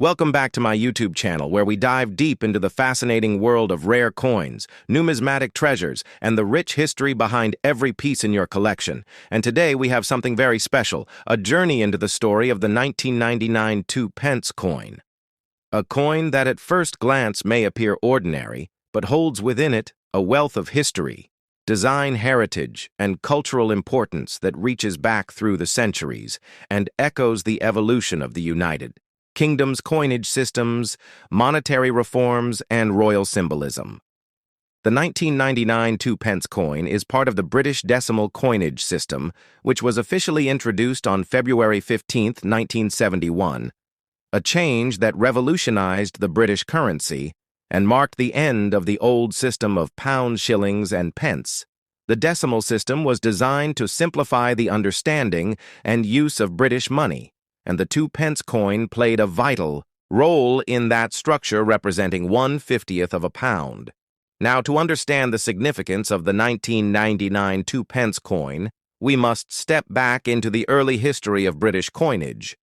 Welcome back to my YouTube channel, where we dive deep into the fascinating world of rare coins, numismatic treasures, and the rich history behind every piece in your collection. And today we have something very special, a journey into the story of the 1999 2-pence coin. A coin that at first glance may appear ordinary, but holds within it a wealth of history, design heritage, and cultural importance that reaches back through the centuries and echoes the evolution of the United Kingdom's coinage systems, monetary reforms, and royal symbolism. The 1999 2-pence coin is part of the British decimal coinage system, which was officially introduced on February 15, 1971, a change that revolutionized the British currency and marked the end of the old system of pounds, shillings, and pence. The decimal system was designed to simplify the understanding and use of British money, and the 2-pence coin played a vital role in that structure, representing 1/50th of a pound. Now, to understand the significance of the 1999 2-pence coin, we must step back into the early history of British coinage.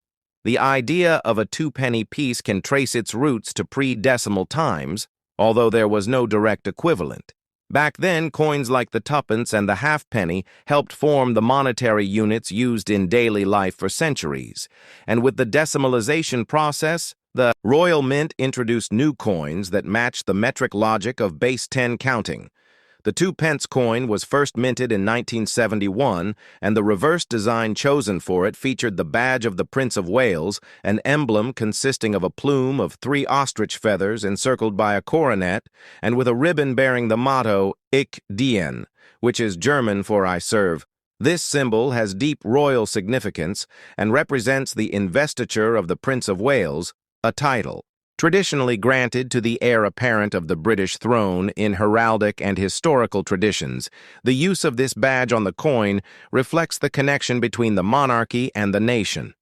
The idea of a 2-penny piece can trace its roots to pre-decimal times, although there was no direct equivalent. Back then, coins like the tuppence and the halfpenny helped form the monetary units used in daily life for centuries. And with the decimalization process, the Royal Mint introduced new coins that matched the metric logic of base 10 counting. The 2-pence coin was first minted in 1971, and the reverse design chosen for it featured the badge of the Prince of Wales, an emblem consisting of a plume of 3 ostrich feathers encircled by a coronet, and with a ribbon bearing the motto Ich diene, which is German for I serve. This symbol has deep royal significance and represents the investiture of the Prince of Wales, a title traditionally granted to the heir apparent of the British throne in heraldic and historical traditions. The use of this badge on the coin reflects the connection between the monarchy and the nation.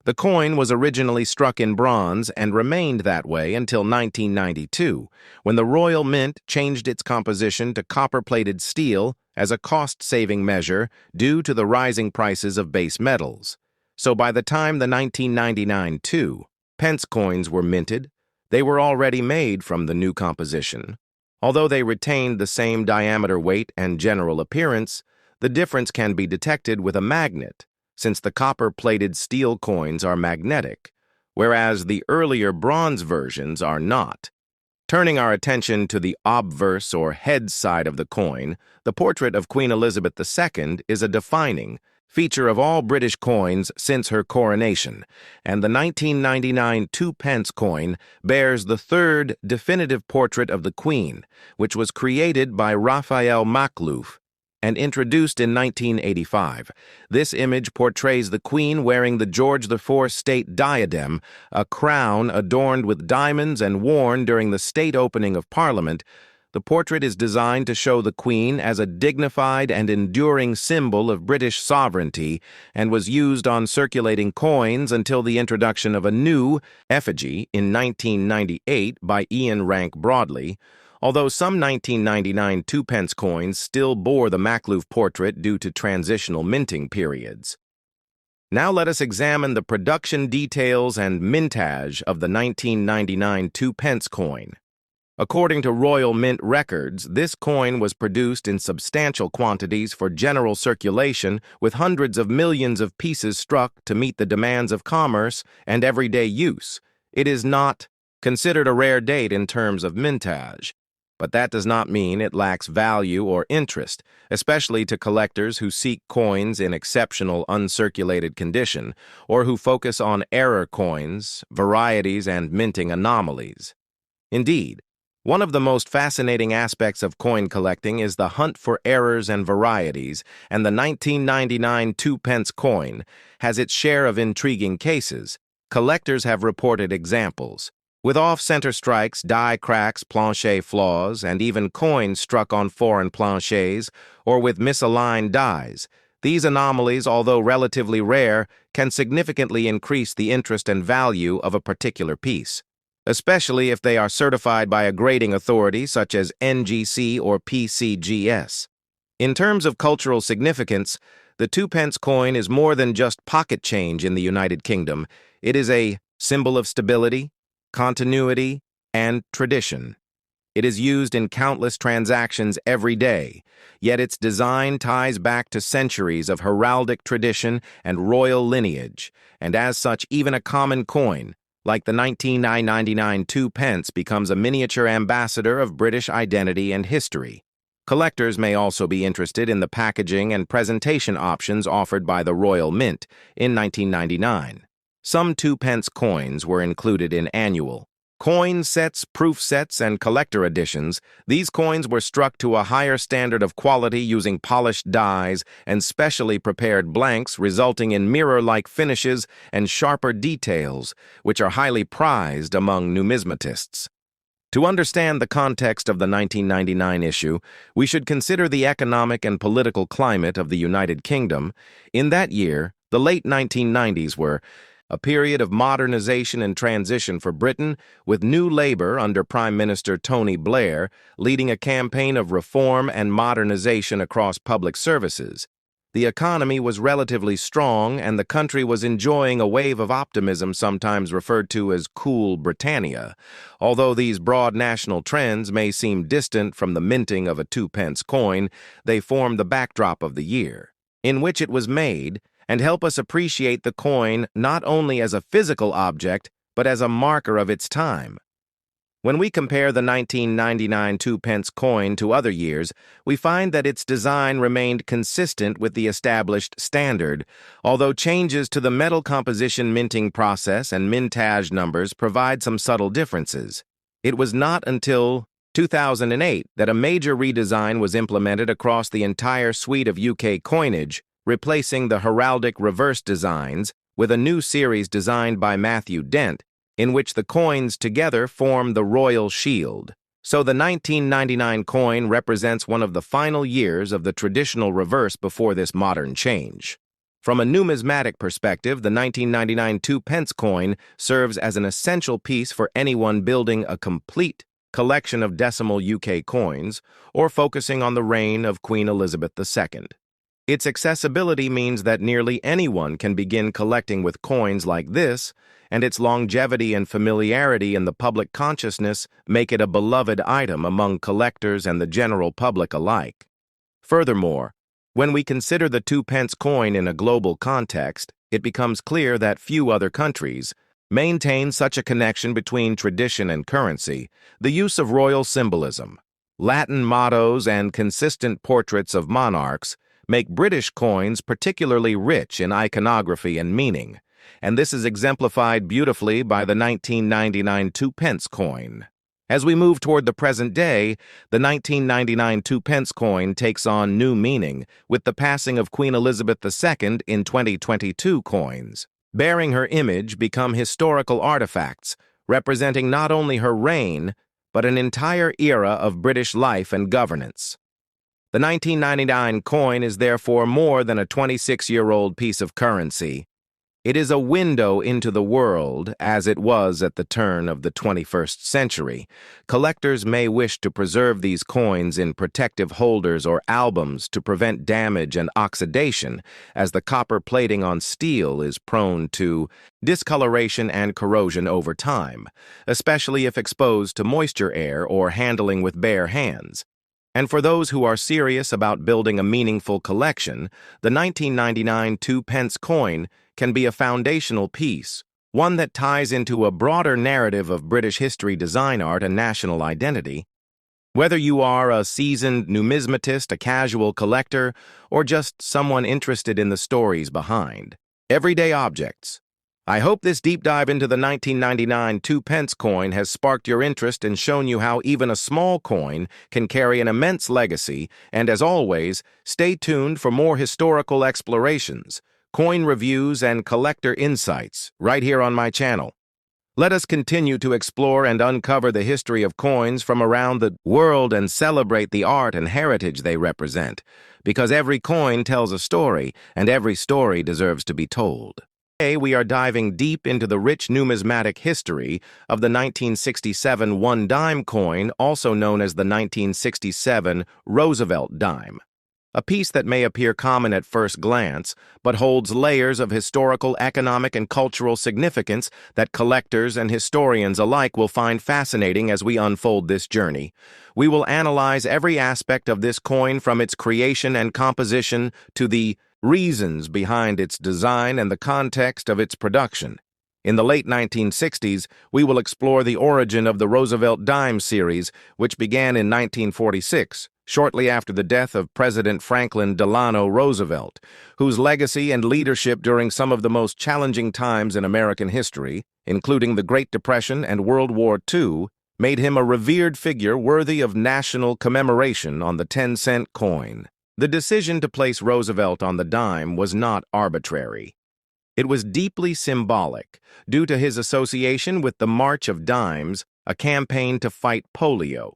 The coin was originally struck in bronze and remained that way until 1992, when the Royal Mint changed its composition to copper-plated steel as a cost-saving measure due to the rising prices of base metals. So by the time the 1999 2-pence coins were minted, they were already made from the new composition. Although they retained the same diameter, weight, and general appearance, the difference can be detected with a magnet, since the copper-plated steel coins are magnetic, whereas the earlier bronze versions are not. Turning our attention to the obverse or head side of the coin, the portrait of Queen Elizabeth II is a defining feature of all British coins since her coronation, and the 1999 2-pence coin bears the third definitive portrait of the Queen, which was created by Raphael Makhlouf and introduced in 1985. This image portrays the Queen wearing the George IV state diadem, a crown adorned with diamonds and worn during the state opening of Parliament. The portrait is designed to show the Queen as a dignified and enduring symbol of British sovereignty and was used on circulating coins until the introduction of a new effigy in 1998 by Ian Rank Broadley, although some 1999 2-pence coins still bore the Makhlouf portrait due to transitional minting periods. Now let us examine the production details and mintage of the 1999 2-pence coin. According to Royal Mint records, this coin was produced in substantial quantities for general circulation, with hundreds of millions of pieces struck to meet the demands of commerce and everyday use. It is not considered a rare date in terms of mintage, but that does not mean it lacks value or interest, especially to collectors who seek coins in exceptional uncirculated condition or who focus on error coins, varieties, and minting anomalies. Indeed, one of the most fascinating aspects of coin collecting is the hunt for errors and varieties, and the 1999 2-pence coin has its share of intriguing cases. Collectors have reported examples, with off-center strikes, die cracks, planche flaws, and even coins struck on foreign planches or with misaligned dies. These anomalies, although relatively rare, can significantly increase the interest and value of a particular piece, especially if they are certified by a grading authority such as NGC or PCGS. In terms of cultural significance, the 2-pence coin is more than just pocket change in the United Kingdom. It is a symbol of stability, continuity, and tradition. It is used in countless transactions every day, yet its design ties back to centuries of heraldic tradition and royal lineage, and as such, even a common coin, like the 1999 Two Pence, becomes a miniature ambassador of British identity and history. Collectors may also be interested in the packaging and presentation options offered by the Royal Mint in 1999. Some 2 pence coins were included in annual coin sets, proof sets, and collector editions. These coins were struck to a higher standard of quality using polished dies and specially prepared blanks, resulting in mirror-like finishes and sharper details, which are highly prized among numismatists. To understand the context of the 1999 issue, we should consider the economic and political climate of the United Kingdom. In that year, the late 1990s were a period of modernization and transition for Britain, with new Labour under Prime Minister Tony Blair leading a campaign of reform and modernization across public services. The economy was relatively strong, and the country was enjoying a wave of optimism sometimes referred to as Cool Britannia. Although these broad national trends may seem distant from the minting of a 2 pence coin, they form the backdrop of the year in which it was made, and help us appreciate the coin not only as a physical object, but as a marker of its time. When we compare the 1999 2 pence coin to other years, we find that its design remained consistent with the established standard, although changes to the metal composition minting process and mintage numbers provide some subtle differences. It was not until 2008 that a major redesign was implemented across the entire suite of UK coinage, replacing the heraldic reverse designs with a new series designed by Matthew Dent, in which the coins together form the royal shield. So the 1999 coin represents one of the final years of the traditional reverse before this modern change. From a numismatic perspective, the 1999 2 pence coin serves as an essential piece for anyone building a complete collection of decimal UK coins or focusing on the reign of Queen Elizabeth II. Its accessibility means that nearly anyone can begin collecting with coins like this, and its longevity and familiarity in the public consciousness make it a beloved item among collectors and the general public alike. Furthermore, when we consider the 2 pence coin in a global context, it becomes clear that few other countries maintain such a connection between tradition and currency. The use of royal symbolism, Latin mottos, and consistent portraits of monarchs make British coins particularly rich in iconography and meaning, and this is exemplified beautifully by the 1999 2 pence coin. As we move toward the present day, the 1999 2 pence coin takes on new meaning with the passing of Queen Elizabeth II in 2022 coins. Bearing her image become historical artifacts, representing not only her reign, but an entire era of British life and governance. The 1999 coin is therefore more than a 26-year-old piece of currency. It is a window into the world as it was at the turn of the 21st century. Collectors may wish to preserve these coins in protective holders or albums to prevent damage and oxidation, as the copper plating on steel is prone to discoloration and corrosion over time, especially if exposed to moisture air or handling with bare hands. And for those who are serious about building a meaningful collection, the 1999 2 pence coin can be a foundational piece, one that ties into a broader narrative of British history, design, art, and national identity. Whether you are a seasoned numismatist, a casual collector, or just someone interested in the stories behind everyday objects, I hope this deep dive into the 1999 2 pence coin has sparked your interest and shown you how even a small coin can carry an immense legacy. And as always, stay tuned for more historical explorations, coin reviews, and collector insights right here on my channel. Let us continue to explore and uncover the history of coins from around the world and celebrate the art and heritage they represent, because every coin tells a story, and every story deserves to be told. Today, we are diving deep into the rich numismatic history of the 1967 1 dime coin, also known as the 1967 Roosevelt Dime. A piece that may appear common at first glance, but holds layers of historical, economic, and cultural significance that collectors and historians alike will find fascinating as we unfold this journey. We will analyze every aspect of this coin from its creation and composition to the reasons behind its design and the context of its production. In the late 1960s, we will explore the origin of the Roosevelt Dime series, which began in 1946. Shortly after the death of President Franklin Delano Roosevelt, whose legacy and leadership during some of the most challenging times in American history, including the Great Depression and World War II, made him a revered figure worthy of national commemoration on the 10-cent coin. The decision to place Roosevelt on the dime was not arbitrary. It was deeply symbolic, due to his association with the March of Dimes, a campaign to fight polio,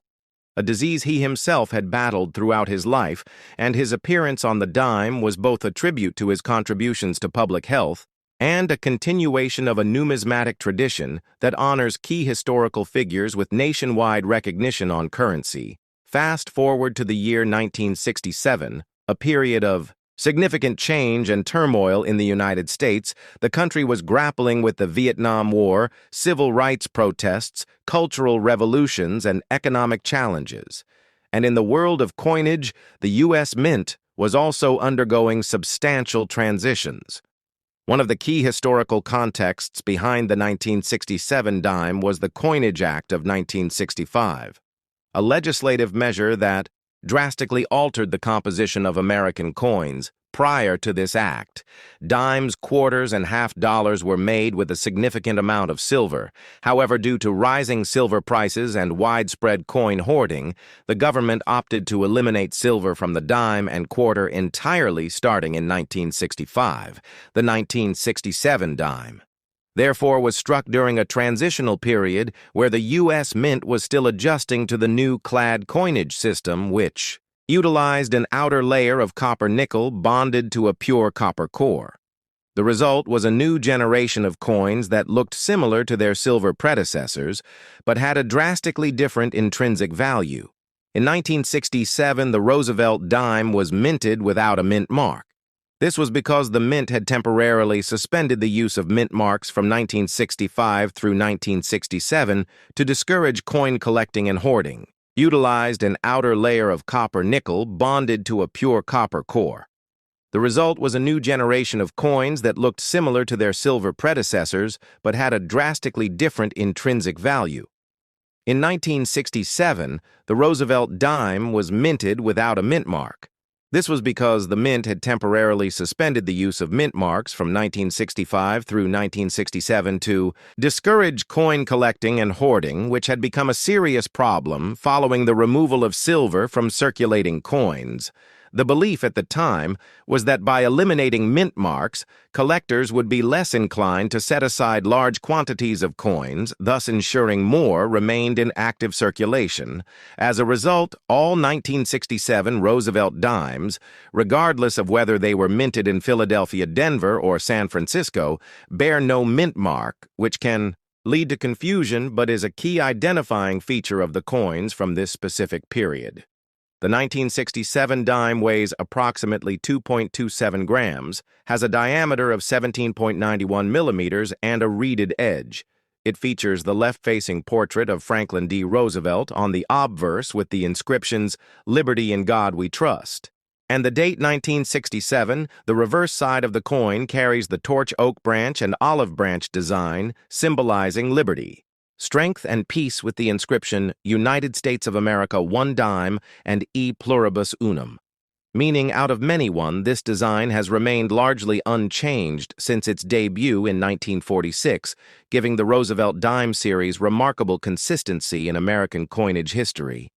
a disease he himself had battled throughout his life, and his appearance on the dime was both a tribute to his contributions to public health and a continuation of a numismatic tradition that honors key historical figures with nationwide recognition on currency. Fast forward to the year 1967, a period of significant change and turmoil in the United States. The country was grappling with the Vietnam War, civil rights protests, cultural revolutions, and economic challenges. And in the world of coinage, the U.S. Mint was also undergoing substantial transitions. One of the key historical contexts behind the 1967 dime was the Coinage Act of 1965, a legislative measure that drastically altered the composition of American coins. Prior to this act, dimes, quarters, and half dollars were made with a significant amount of silver. However, due to rising silver prices and widespread coin hoarding, the government opted to eliminate silver from the dime and quarter entirely starting in 1965. The 1967 dime, therefore, was struck during a transitional period where the U.S. Mint was still adjusting to the new clad coinage system, which utilized an outer layer of copper nickel bonded to a pure copper core. The result was a new generation of coins that looked similar to their silver predecessors, but had a drastically different intrinsic value. In 1967, the Roosevelt dime was minted without a mint mark. This was because the mint had temporarily suspended the use of mint marks from 1965 through 1967 to discourage coin collecting and hoarding, utilized an outer layer of copper nickel bonded to a pure copper core. The result was a new generation of coins that looked similar to their silver predecessors but had a drastically different intrinsic value. In 1967, the Roosevelt dime was minted without a mint mark. This was because the mint had temporarily suspended the use of mint marks from 1965 through 1967 to discourage coin collecting and hoarding, which had become a serious problem following the removal of silver from circulating coins. The belief at the time was that by eliminating mint marks, collectors would be less inclined to set aside large quantities of coins, thus ensuring more remained in active circulation. As a result, all 1967 Roosevelt dimes, regardless of whether they were minted in Philadelphia, Denver, or San Francisco, bear no mint mark, which can lead to confusion but is a key identifying feature of the coins from this specific period. The 1967 dime weighs approximately 2.27 grams, has a diameter of 17.91 millimeters, and a reeded edge. It features the left-facing portrait of Franklin D. Roosevelt on the obverse with the inscriptions, "Liberty in God We Trust." And the date 1967, the reverse side of the coin carries the torch oak branch and olive branch design, symbolizing liberty, strength, and peace, with the inscription United States of America 1 dime and E pluribus unum. Meaning out of many one, this design has remained largely unchanged since its debut in 1946, giving the Roosevelt Dime series remarkable consistency in American coinage history.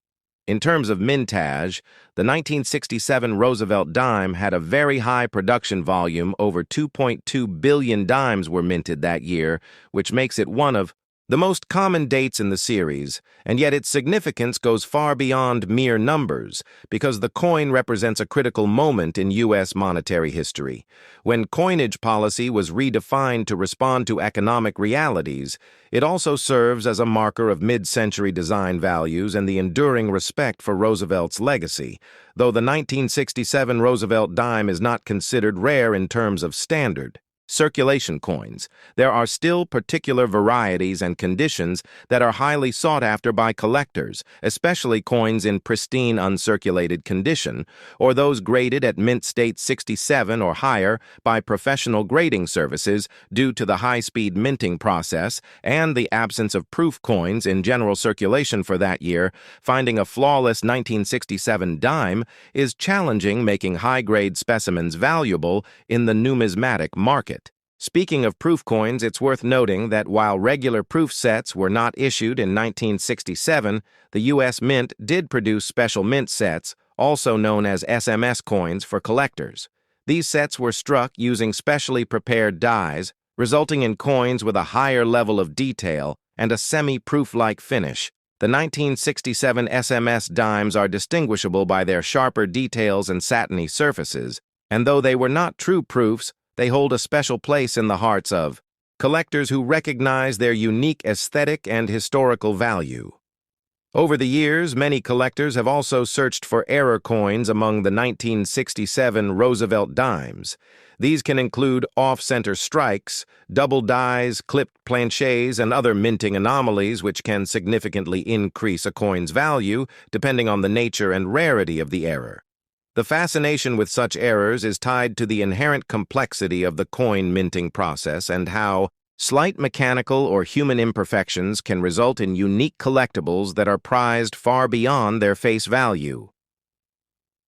In terms of mintage, the 1967 Roosevelt Dime had a very high production volume. Over 2.2 billion dimes were minted that year, which makes it one of the most common dates in the series, and yet its significance goes far beyond mere numbers because the coin represents a critical moment in U.S. monetary history. When coinage policy was redefined to respond to economic realities, it also serves as a marker of mid-century design values and the enduring respect for Roosevelt's legacy, though the 1967 Roosevelt Dime is not considered rare in terms of standard. Circulation coins. There are still particular varieties and conditions that are highly sought after by collectors, especially coins in pristine uncirculated condition, or those graded at mint state 67 or higher by professional grading services due to the high-speed minting process and the absence of proof coins in general circulation for that year. Finding a flawless 1967 dime is challenging, making high-grade specimens valuable in the numismatic market. Speaking of proof coins, it's worth noting that while regular proof sets were not issued in 1967, the U.S. Mint did produce special mint sets, also known as SMS coins, for collectors. These sets were struck using specially prepared dies, resulting in coins with a higher level of detail and a semi-proof-like finish. The 1967 SMS dimes are distinguishable by their sharper details and satiny surfaces, and though they were not true proofs, they hold a special place in the hearts of collectors who recognize their unique aesthetic and historical value. Over the years, many collectors have also searched for error coins among the 1967 Roosevelt dimes. These can include off-center strikes, double dies, clipped planchets, and other minting anomalies which can significantly increase a coin's value depending on the nature and rarity of the error. The fascination with such errors is tied to the inherent complexity of the coin minting process and how slight mechanical or human imperfections can result in unique collectibles that are prized far beyond their face value.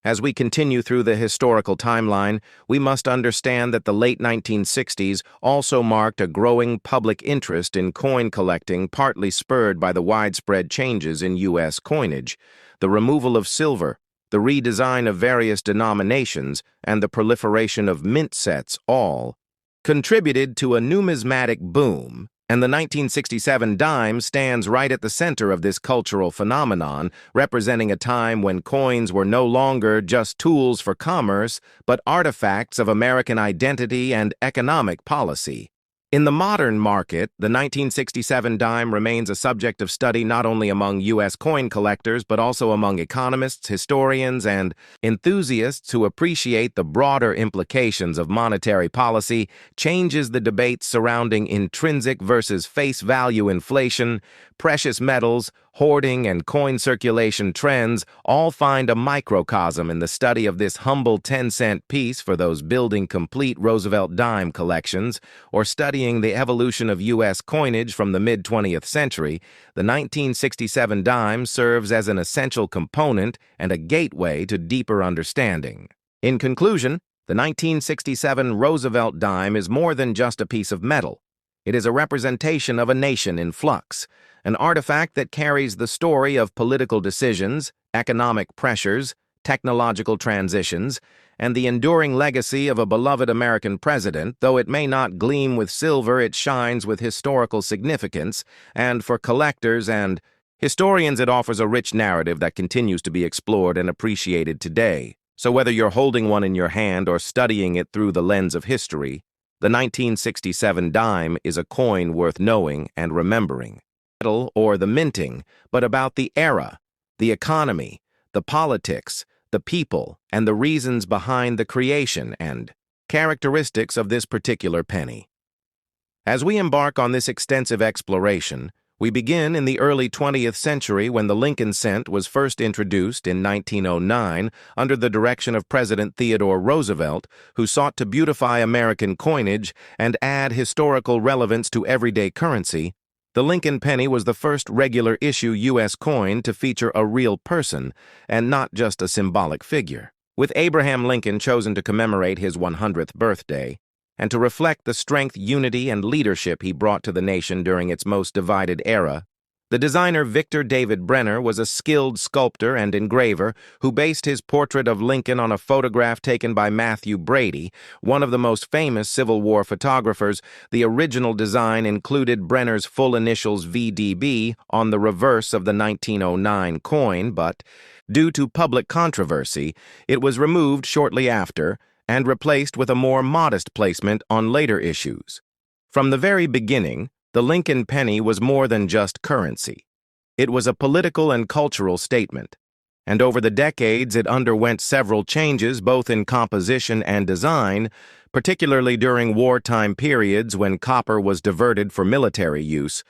As we continue through the historical timeline, we must understand that the late 1960s also marked a growing public interest in coin collecting, partly spurred by the widespread changes in U.S. coinage, the removal of silver, the redesign of various denominations, and the proliferation of mint sets all contributed to a numismatic boom, and the 1967 dime stands right at the center of this cultural phenomenon, representing a time when coins were no longer just tools for commerce, but artifacts of American identity and economic policy. In the modern market, the 1967 dime remains a subject of study not only among U.S. coin collectors, but also among economists, historians, and enthusiasts who appreciate the broader implications of monetary policy. Changes the debates surrounding intrinsic versus face value inflation, precious metals, hoarding, and coin circulation trends all find a microcosm in the study of this humble 10-cent piece for those building complete Roosevelt dime collections or studying the evolution of U.S. coinage from the mid-20th century. The 1967 dime serves as an essential component and a gateway to deeper understanding. In conclusion, the 1967 Roosevelt dime is more than just a piece of metal. It is a representation of a nation in flux, an artifact that carries the story of political decisions, economic pressures, technological transitions, and the enduring legacy of a beloved American president. Though it may not gleam with silver, it shines with historical significance, and for collectors and historians it offers a rich narrative that continues to be explored and appreciated today. So whether you're holding one in your hand or studying it through the lens of history, the 1967 dime is a coin worth knowing and remembering. Or the minting, but about the era, the economy, the politics, the people, and the reasons behind the creation and characteristics of this particular penny. As we embark on this extensive exploration, we begin in the early 20th century when the Lincoln cent was first introduced in 1909 under the direction of President Theodore Roosevelt, who sought to beautify American coinage and add historical relevance to everyday currency. The Lincoln penny was the first regular issue U.S. coin to feature a real person and not just a symbolic figure. With Abraham Lincoln chosen to commemorate his 100th birthday, and to reflect the strength, unity, and leadership he brought to the nation during its most divided era, The designer Victor David Brenner was a skilled sculptor and engraver who based his portrait of Lincoln on a photograph taken by Matthew Brady, one of the most famous Civil War photographers. The original design included Brenner's full initials VDB on the reverse of the 1909 coin, but, due to public controversy, it was removed shortly after and replaced with a more modest placement on later issues. From the very beginning, the Lincoln penny was more than just currency. It was a political and cultural statement, and over the decades it underwent several changes both in composition and design, particularly during wartime periods when copper was diverted for military use,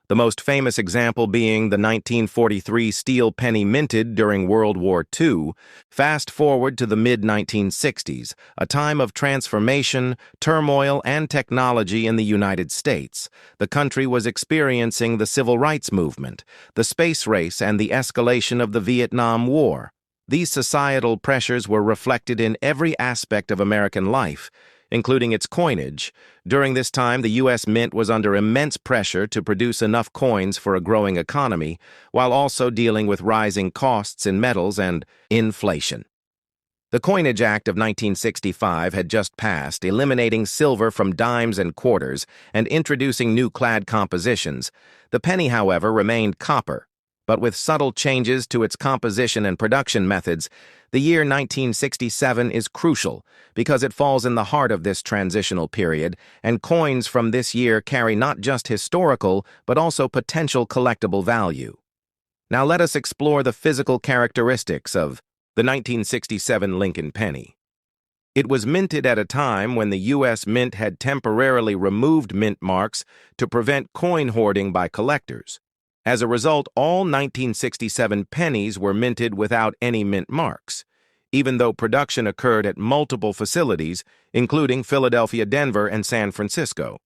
the most famous example being the 1943 steel penny minted during World War II. Fast forward to the mid-1960s, a time of transformation, turmoil, and technology in the United States. The country was experiencing the civil rights movement, the space race, and the escalation of the Vietnam War. These societal pressures were reflected in every aspect of American life, including its coinage. During this time, the U.S. Mint was under immense pressure to produce enough coins for a growing economy, while also dealing with rising costs in metals and inflation. The Coinage Act of 1965 had just passed, eliminating silver from dimes and quarters and introducing new clad compositions. The penny, however, remained copper, but with subtle changes to its composition and production methods. The year 1967 is crucial because it falls in the heart of this transitional period, and coins from this year carry not just historical but also potential collectible value. Now let us explore the physical characteristics of the 1967 Lincoln penny. It was minted at a time when the U.S. Mint had temporarily removed mint marks to prevent coin hoarding by collectors. As a result, all 1967 pennies were minted without any mint marks, even though production occurred at multiple facilities, including Philadelphia, Denver, and San Francisco.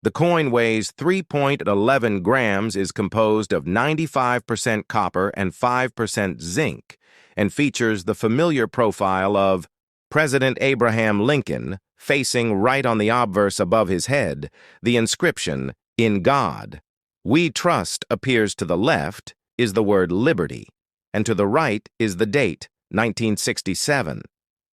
The coin weighs 3.11 grams, is composed of 95% copper and 5% zinc, and features the familiar profile of President Abraham Lincoln, facing right on the obverse above his head. The inscription, "In God We Trust," appears to the left, is the word liberty, and to the right is the date, 1967.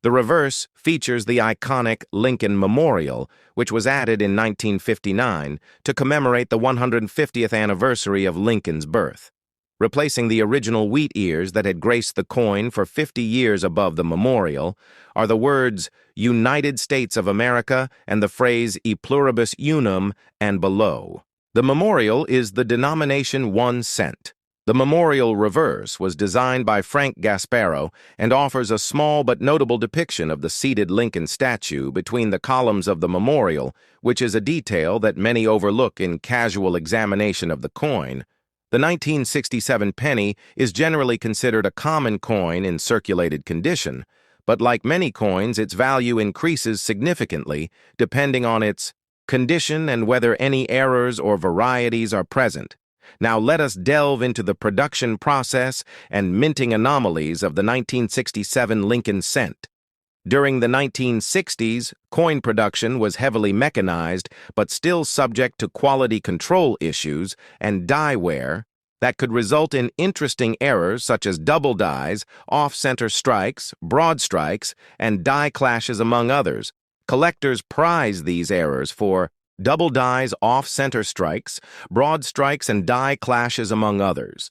The reverse features the iconic Lincoln Memorial, which was added in 1959 to commemorate the 150th anniversary of Lincoln's birth. Replacing the original wheat ears that had graced the coin for 50 years above the memorial are the words United States of America and the phrase E pluribus unum and below. The memorial is the denomination 1 cent. The memorial reverse was designed by Frank Gasparo and offers a small but notable depiction of the seated Lincoln statue between the columns of the memorial, which is a detail that many overlook in casual examination of the coin. The 1967 penny is generally considered a common coin in circulated condition, but like many coins, its value increases significantly depending on its condition and whether any errors or varieties are present. Now let us delve into the production process and minting anomalies of the 1967 Lincoln cent. During the 1960s, coin production was heavily mechanized but still subject to quality control issues and die wear that could result in interesting errors such as double dies, off-center strikes, broad strikes, and die clashes, among others. Collectors prize these errors for double dies, off-center strikes, broad strikes, and die clashes, among others.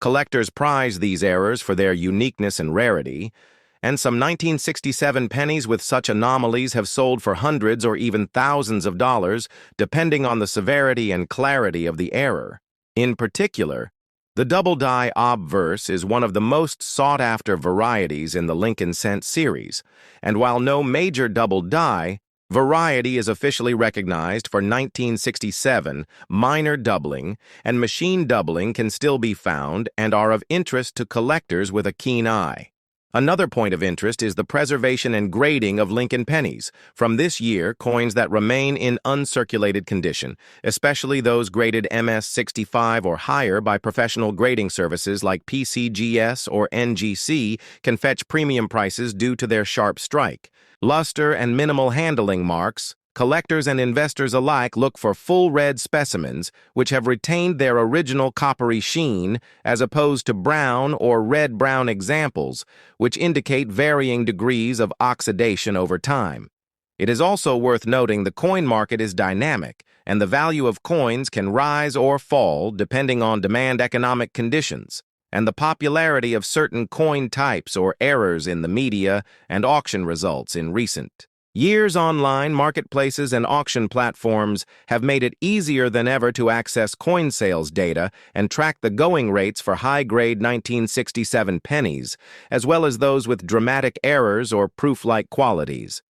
Collectors prize these errors for their uniqueness and rarity, and some 1967 pennies with such anomalies have sold for hundreds or even thousands of dollars, depending on the severity and clarity of the error. In particular, the double die obverse is one of the most sought-after varieties in the Lincoln cent series, and while no major double die variety is officially recognized for 1967, minor doubling and machine doubling can still be found and are of interest to collectors with a keen eye. Another point of interest is the preservation and grading of Lincoln pennies. From this year, coins that remain in uncirculated condition, especially those graded MS-65 or higher by professional grading services like PCGS or NGC, can fetch premium prices due to their sharp strike, luster, and minimal handling marks, Collectors and investors alike look for full red specimens which have retained their original coppery sheen as opposed to brown or red-brown examples which indicate varying degrees of oxidation over time. It is also worth noting the coin market is dynamic and the value of coins can rise or fall depending on demand economic conditions and the popularity of certain coin types or errors in the media and auction results in recent years. Online marketplaces and auction platforms have made it easier than ever to access coin sales data and track the going rates for high-grade 1967 pennies, as well as those with dramatic errors or proof-like qualities.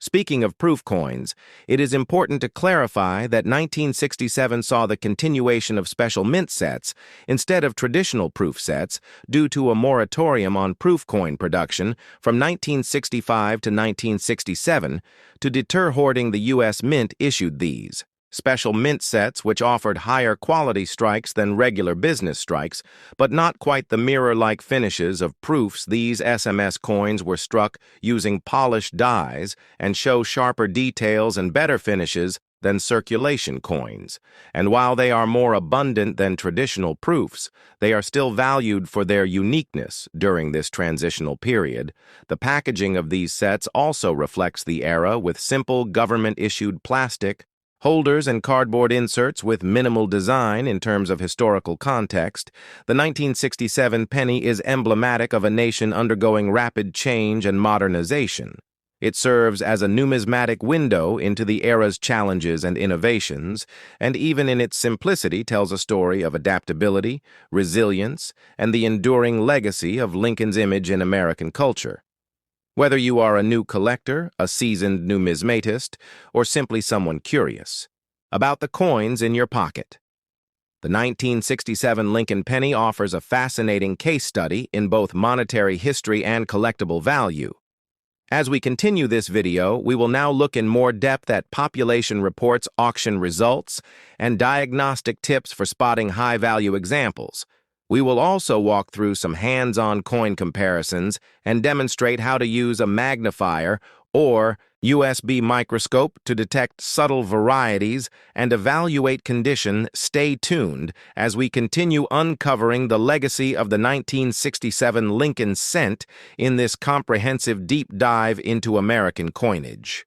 Speaking of proof coins, it is important to clarify that 1967 saw the continuation of special mint sets instead of traditional proof sets due to a moratorium on proof coin production from 1965 to 1967 to deter hoarding. The U.S. Mint issued these special mint sets which offered higher quality strikes than regular business strikes, but not quite the mirror-like finishes of proofs. These SMS coins were struck using polished dies and show sharper details and better finishes than circulation coins. And while they are more abundant than traditional proofs, they are still valued for their uniqueness during this transitional period. The packaging of these sets also reflects the era with simple government-issued plastic holders and cardboard inserts with minimal design in terms of historical context. The 1967 penny is emblematic of a nation undergoing rapid change and modernization. It serves as a numismatic window into the era's challenges and innovations, and even in its simplicity tells a story of adaptability, resilience, and the enduring legacy of Lincoln's image in American culture. Whether you are a new collector, a seasoned numismatist, or simply someone curious about the coins in your pocket, the 1967 Lincoln penny offers a fascinating case study in both monetary history and collectible value. As we continue this video, we will now look in more depth at population reports, auction results, and diagnostic tips for spotting high-value examples. We will also walk through some hands-on coin comparisons and demonstrate how to use a magnifier or USB microscope to detect subtle varieties and evaluate condition. Stay tuned as we continue uncovering the legacy of the 1967 Lincoln cent in this comprehensive deep dive into American coinage.